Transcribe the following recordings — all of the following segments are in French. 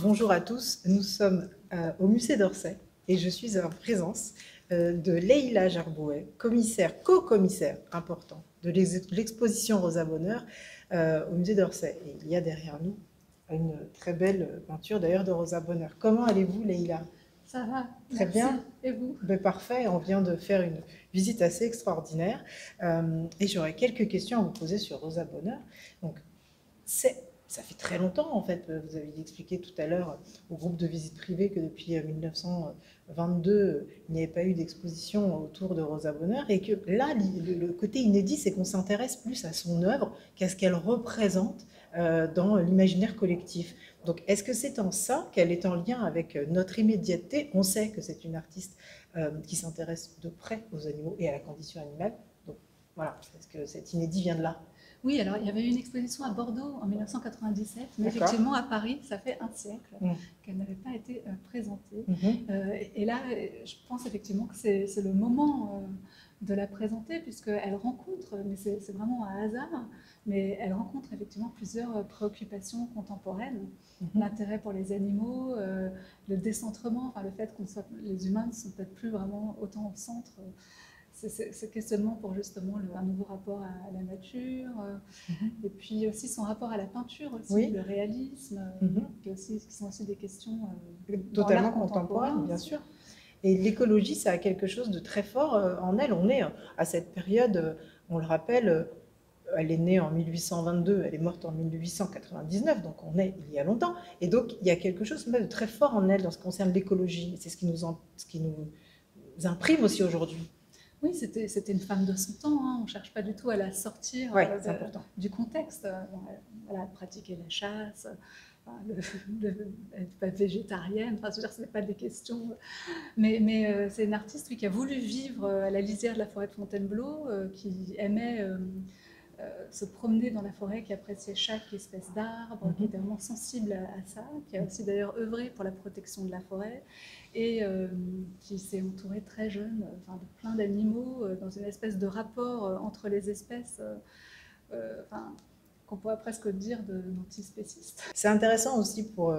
Bonjour à tous, nous sommes au musée d'Orsay et je suis en présence de Leïla Gerbouet, co-commissaire important de l'exposition Rosa Bonheur au musée d'Orsay. Et il y a derrière nous une très belle peinture d'ailleurs de Rosa Bonheur. Comment allez-vous, Leïla? Ça va, Très merci. bien. Et vous? Ben, parfait, on vient de faire une visite assez extraordinaire et j'aurais quelques questions à vous poser sur Rosa Bonheur. Donc, ça fait très longtemps, en fait. Vous avez expliqué tout à l'heure au groupe de visite privée que depuis 1922, il n'y avait pas eu d'exposition autour de Rosa Bonheur et que là, le côté inédit, c'est qu'on s'intéresse plus à son œuvre qu'à ce qu'elle représente dans l'imaginaire collectif. Donc, est-ce que c'est en ça qu'elle est en lien avec notre immédiateté? On sait que c'est une artiste qui s'intéresse de près aux animaux et à la condition animale. Donc, voilà, est-ce que cet inédit vient de là? Oui, alors il y avait eu une exposition à Bordeaux en 1997, mais D'accord. effectivement à Paris, ça fait un siècle Mmh. qu'elle n'avait pas été présentée. Mhm. Et là, je pense effectivement que c'est le moment de la présenter, puisqu'elle rencontre, mais c'est vraiment un hasard, mais elle rencontre effectivement plusieurs préoccupations contemporaines. Mhm. L'intérêt pour les animaux, le décentrement, enfin, le fait que les humains ne sont peut-être plus vraiment autant au centre. Ce questionnement pour justement un nouveau rapport à la nature, Mhm. et puis aussi son rapport à la peinture aussi, Oui. le réalisme, Mhm. qui sont aussi des questions dans Totalement l'art contemporaine, contemporain bien aussi. sûr. Et l'écologie, ça a quelque chose de très fort en elle. On est à cette période, on le rappelle, elle est née en 1822, elle est morte en 1899, donc on est il y a longtemps. Et donc il y a quelque chose de très fort en elle dans ce qui concerne l'écologie. C'est ce qui nous imprime aussi aujourd'hui. Oui, c'était une femme de son temps, hein. On ne cherche pas du tout à la sortir Oui, c'est important. du contexte. Bon, elle pratiquait la chasse, enfin, elle n'était pas végétarienne, enfin, je veux dire, ce n'est pas des questions. Mais c'est une artiste, oui, qui a voulu vivre à la lisière de la forêt de Fontainebleau, qui aimait se promener dans la forêt, qui appréciait chaque espèce d'arbre, qui Mhm. était vraiment sensible à ça, qui a aussi d'ailleurs œuvré pour la protection de la forêt et qui s'est entourée très jeune, enfin, de plein d'animaux, dans une espèce de rapport entre les espèces, enfin, qu'on pourrait presque dire d'antispéciste. C'est intéressant aussi pour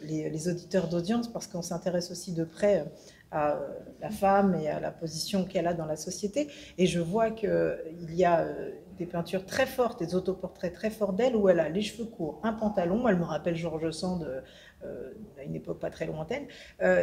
les auditeurs d'audience parce qu'on s'intéresse aussi de près à la femme et à la position qu'elle a dans la société. Et je vois qu'il y a des peintures très fortes, des autoportraits très forts d'elle où elle a les cheveux courts, un pantalon, elle me rappelle Georges Sand à une époque pas très lointaine,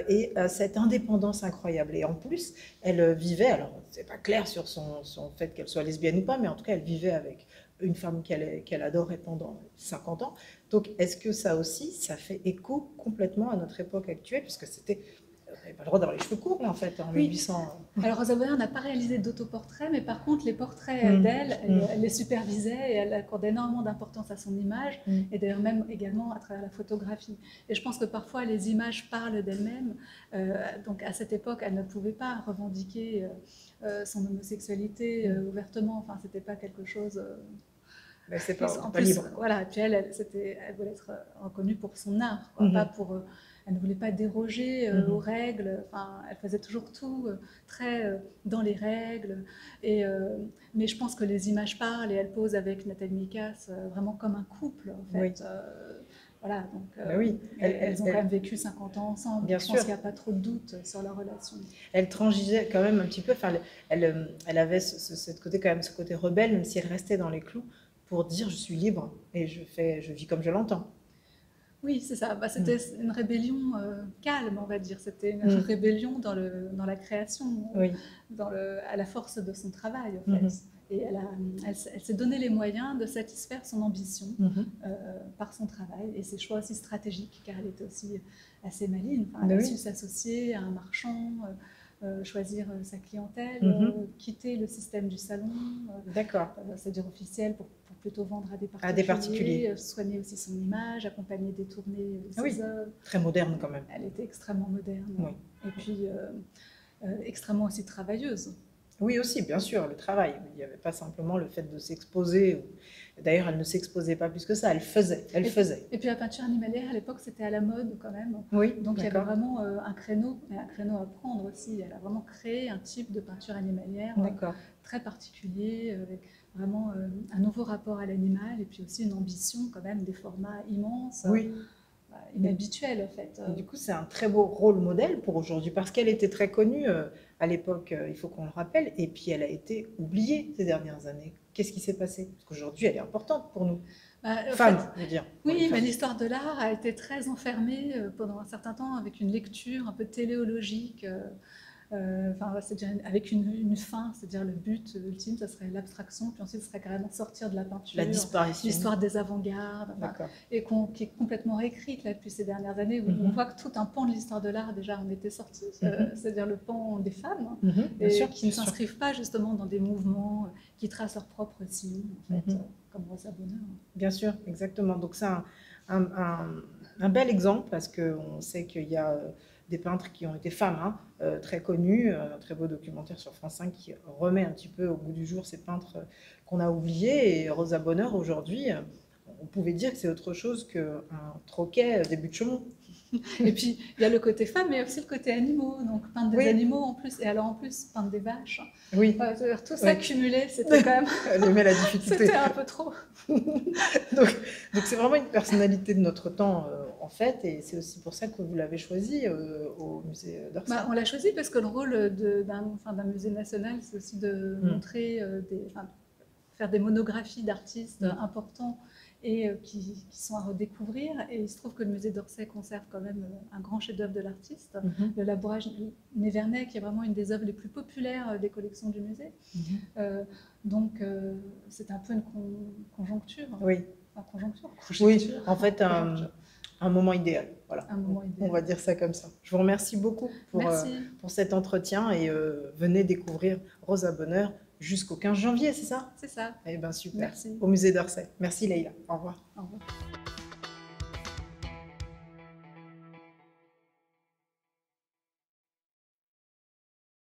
et cette indépendance incroyable. Et en plus, elle vivait, alors c'est pas clair sur son fait qu'elle soit lesbienne ou pas, mais en tout cas, elle vivait avec une femme qu'elle adorait pendant 50 ans. Donc, est-ce que ça aussi, ça fait écho complètement à notre époque actuelle, puisque c'était, on n'avait pas le droit d'avoir les cheveux courts, là, en fait, en Oui, 1800. alors Rosa Bonheur n'a pas réalisé d'autoportrait, mais par contre les portraits Hum, d'elle, hum, elle les supervisait et elle accordait énormément d'importance à son image, hum, et d'ailleurs même également à travers la photographie. Et je pense que parfois les images parlent d'elles-mêmes, donc à cette époque elle ne pouvait pas revendiquer son homosexualité ouvertement, enfin c'était pas quelque chose... mais c'est Et pas, en pas plus, libre. voilà, puis elle voulait être reconnue pour son art, quoi, pas Mhm, pour. Elle ne voulait pas déroger aux mhm. règles. Enfin, elle faisait toujours tout très dans les règles. Et, mais je pense que les images parlent et elle pose avec Nathalie Mikas vraiment comme un couple, en Oui, fait. Voilà, donc ben oui, elles ont quand même vécu 50 ans ensemble. bien Je pense sûr. qu'il n'y a pas trop de doute sur leur relation. Elle transigeait quand même un petit peu, enfin, elle avait ce côté, quand même, ce côté rebelle, même si elle restait dans les clous, pour dire je suis libre et je vis comme je l'entends. Oui, c'est ça. Bah, Mm. c'était une rébellion calme, on va dire. C'était une Mm. rébellion dans la création, Oui. à la force de son travail, en fait. Mhm. Et elle s'est donné les moyens de satisfaire son ambition Mhm. par son travail et ses choix aussi stratégiques, car elle était aussi assez maligne. Enfin, elle Ben a su oui. s'associer à un marchand, choisir sa clientèle, Mhm. quitter le système du salon, D'accord. c'est-à-dire officiel, pour plutôt vendre à des À des particuliers, particuliers. soigner aussi son image, accompagner des tournées de Ah ses oui, œuvres. très moderne quand même. Elle était extrêmement moderne Oui. et puis extrêmement aussi travailleuse. Oui aussi, bien sûr, le travail. Il n'y avait pas simplement le fait de s'exposer. D'ailleurs, elle ne s'exposait pas plus que ça, elle faisait, elle faisait. Et puis la peinture animalière, à l'époque, c'était à la mode quand même. Oui, Donc il y avait d'accord, vraiment un créneau, et un créneau à prendre aussi. Elle a vraiment créé un type de peinture animalière d'accord. très particulier, avec vraiment un nouveau rapport à l'animal, et puis aussi une ambition quand même des formats immenses. Oui, inhabituel, en fait. Et du coup, c'est un très beau rôle modèle pour aujourd'hui, parce qu'elle était très connue à l'époque, il faut qu'on le rappelle, et puis elle a été oubliée ces dernières années. Qu'est-ce qui s'est passé? Parce qu'aujourd'hui, elle est importante pour nous. Femmes, je veux dire. Oui, mais l'histoire de l'art a été très enfermée pendant un certain temps avec une lecture un peu téléologique, c'est-à-dire avec une fin, c'est-à-dire le but ultime, ça serait l'abstraction, puis ensuite, ce serait carrément sortir de la peinture, La disparition. l'histoire des avant-gardes, et qui est complètement réécrite là, depuis ces dernières années, où on voit que tout un pan de l'histoire de l'art déjà en était sorti, c'est-à-dire le pan des femmes, qui ne s'inscrivent pas justement dans des mouvements qui tracent leur propre signe, en fait, comme Rosa Bonheur. Bien sûr, exactement. Donc c'est un bel exemple, parce qu'on sait qu'il y a des peintres qui ont été femmes, très connus, un très beau documentaire sur France 5 qui remet un petit peu au goût du jour ces peintres qu'on a oubliés. Et Rosa Bonheur, aujourd'hui, on pouvait dire que c'est autre chose qu'un troquet début de Chaumont. Et puis, il y a le côté femme, mais aussi le côté animaux, donc peindre des animaux en plus, et alors en plus, peindre des vaches. Oui. Tout ça cumulé, c'était quand même... Elle aimait la difficulté. C'était un peu trop. donc c'est vraiment une personnalité de notre temps, en fait, et c'est aussi pour ça que vous l'avez choisi au musée d'Orsay. On l'a choisi parce que le rôle d'un musée national, c'est aussi de montrer, faire des monographies d'artistes importants, et qui sont à redécouvrir. Et il se trouve que le musée d'Orsay conserve quand même un grand chef-d'œuvre de l'artiste, le labourage Nivernais, qui est vraiment une des œuvres les plus populaires des collections du musée. Donc c'est un peu une conjoncture. Oui. Conjoncture. Oui, en fait, un moment idéal. Voilà. Un moment idéal. On va dire ça comme ça. Je vous remercie beaucoup pour cet entretien, et venez découvrir Rosa Bonheur jusqu'au 15 janvier, c'est ça? C'est ça. Eh bien, super. Merci. Au musée d'Orsay. Merci Leïla. Au revoir. Au revoir.